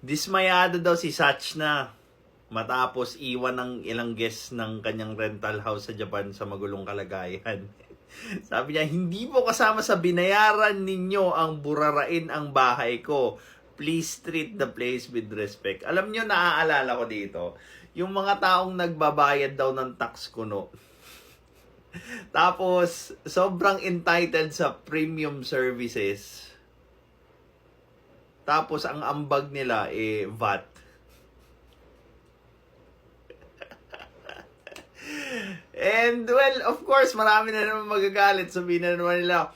Dismayado daw si Sach na matapos iwan ng ilang guests ng kanyang rental house sa Japan sa magulong kalagayan. Sabi niya, hindi po kasama sa binayaran ninyo ang burarain ang bahay ko. Please treat the place with respect. Alam niyo, naaalala ko dito, yung mga taong nagbabayad daw ng tax kuno. Tapos, sobrang entitled sa premium services. Tapos, ang ambag nila, VAT. And, well, of course, marami na naman magagalit. Sabihin na naman nila,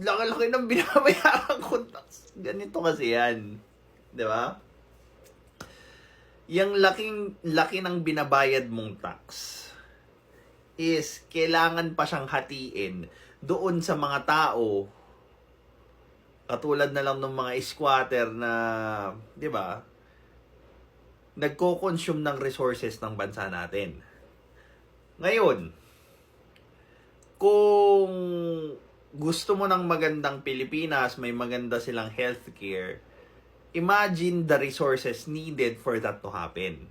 laki-laki ng binabayaran ko. Ganito kasi yan. Di ba? Yung laki ng binabayad mong tax is kailangan pa siyang hatiin doon sa mga tao katulad na lang ng mga squatter na, di ba, nagko-consume ng resources ng bansa natin. Ngayon, kung gusto mo ng magandang Pilipinas, may maganda silang healthcare, imagine the resources needed for that to happen.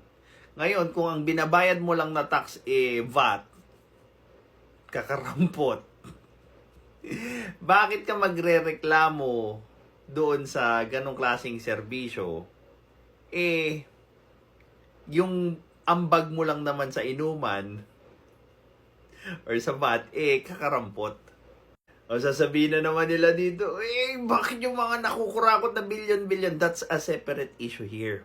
Ngayon, kung ang binabayad mo lang na tax VAT, kakarampot. Bakit ka magrereklamo doon sa ganong klaseng serbisyo? Yung ambag mo lang naman sa inuman or sa VAT, kakarampot. O sasabihin na naman nila dito, bakit yung mga nakukurakot na billion-billion? That's a separate issue here.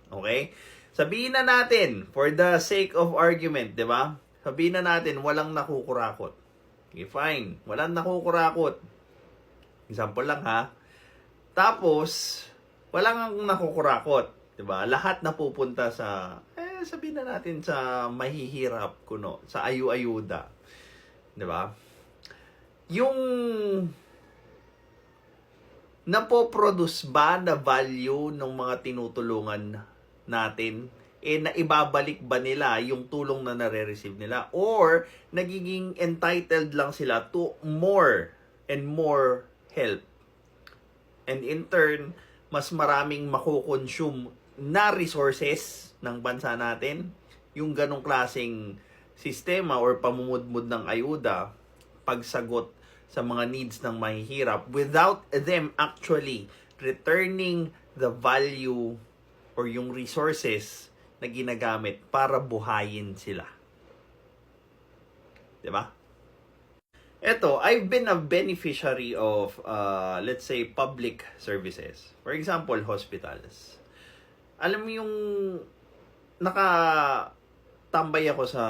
Okay? Sabihin na natin, for the sake of argument, di ba? Sabihin na natin, walang nakukurakot. Okay, fine. Walang nakukurakot. Example lang ha. Tapos, walang nakukurakot. Di ba? Lahat napupunta sa, sabihin na natin sa mahihirap kuno, sa ayu-ayuda. Di ba? Yung napoproduce ba na value ng mga tinutulungan natin, na ibabalik ba nila yung tulong na nare-receive nila? Or, nagiging entitled lang sila to more and more help? And in turn, mas maraming makukonsume na resources ng bansa natin, yung ganong klaseng sistema or pamumudmud ng ayuda, pagsagot sa mga needs ng mahihirap without them actually returning the value or yung resources na ginagamit para buhayin sila. Diba? Eto, I've been a beneficiary of, let's say, public services. For example, hospitals. Alam mo yung nakatambay ako sa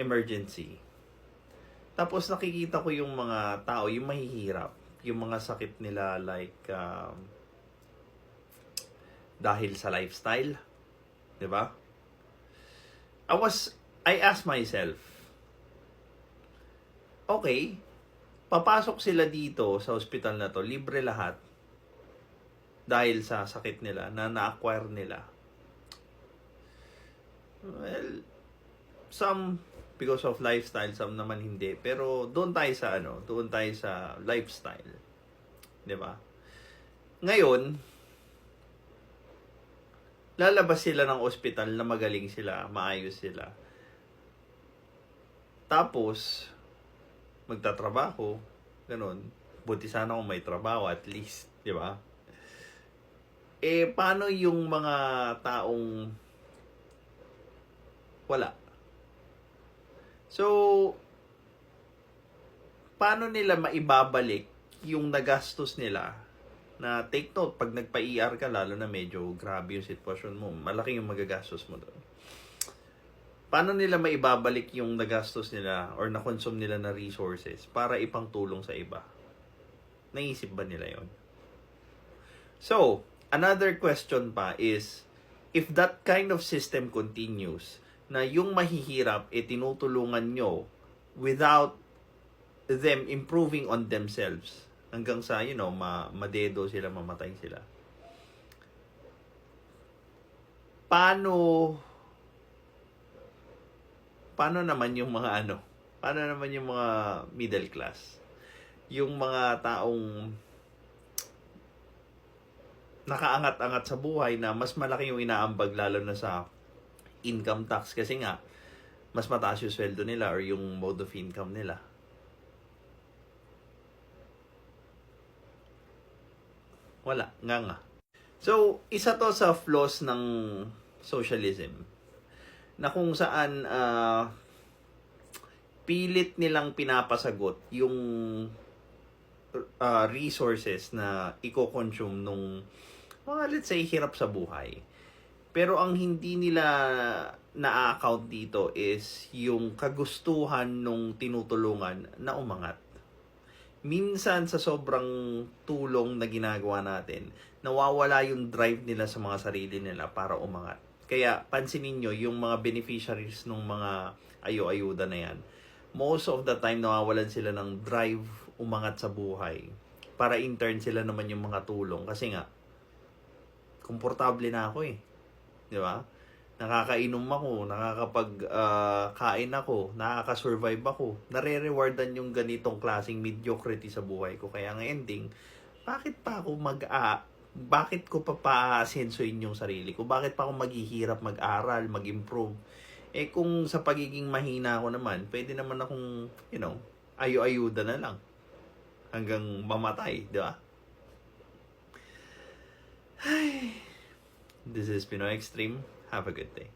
emergency. Tapos nakikita ko yung mga tao, yung mahihirap, yung mga sakit nila like dahil sa lifestyle, 'di ba? I asked myself, okay, papasok sila dito sa hospital na to, libre lahat dahil sa sakit nila na na-acquire nila. Well, some because of lifestyle, some naman hindi. Pero doon tayo sa lifestyle. 'Di ba? Ngayon, lalabas sila ng ospital na magaling sila, maayos sila. Tapos, magtatrabaho, ganun. Buti sana kung may trabaho at least, 'di ba? Paano yung mga taong wala? So, paano nila maibabalik yung nagastos nila? Na take note, pag nagpa-ER ka, lalo na medyo grabe yung sitwasyon mo, malaki yung magagastos mo doon. Paano nila maibabalik yung nagastos nila or na-consume nila na resources para ipangtulong sa iba? Naisip ba nila yon? So, another question pa is, if that kind of system continues, na yung mahihirap tinutulungan nyo without them improving on themselves hanggang sa, madedo sila, mamatay sila. Paano naman yung mga paano naman yung mga middle class? Yung mga taong nakaangat-angat sa buhay na mas malaki yung inaambag lalo na sa income tax kasi nga mas mataas yung sweldo nila or yung mode of income nila. Wala, nga. So, isa to sa flaws ng socialism na kung saan pilit nilang pinapasagot yung resources na i-consume nung mga let's say hirap sa buhay. Pero ang hindi nila na-account dito is yung kagustuhan nung tinutulungan na umangat. Minsan sa sobrang tulong na ginagawa natin, nawawala yung drive nila sa mga sarili nila para umangat. Kaya pansinin nyo yung mga beneficiaries ng mga ayo-ayuda na yan. Most of the time nawawalan sila ng drive umangat sa buhay. Para in turn sila naman yung mga tulong. Kasi nga, komportable na ako eh. Di ba? Nakakainom ako, nakakapag-kain ako, nakaka-survive ako. Nare-rewardan yung ganitong klaseng mediocrity sa buhay ko. Kaya ang ending, bakit ko pa pa-asensoin yung sarili ko? Bakit pa ako maghihirap mag-aral, mag-improve? Eh kung sa pagiging mahina ako naman, pwede naman akong, ayo-ayuda na lang. Hanggang mamatay, di ba? This is Pinoy Extreme. Have a good day.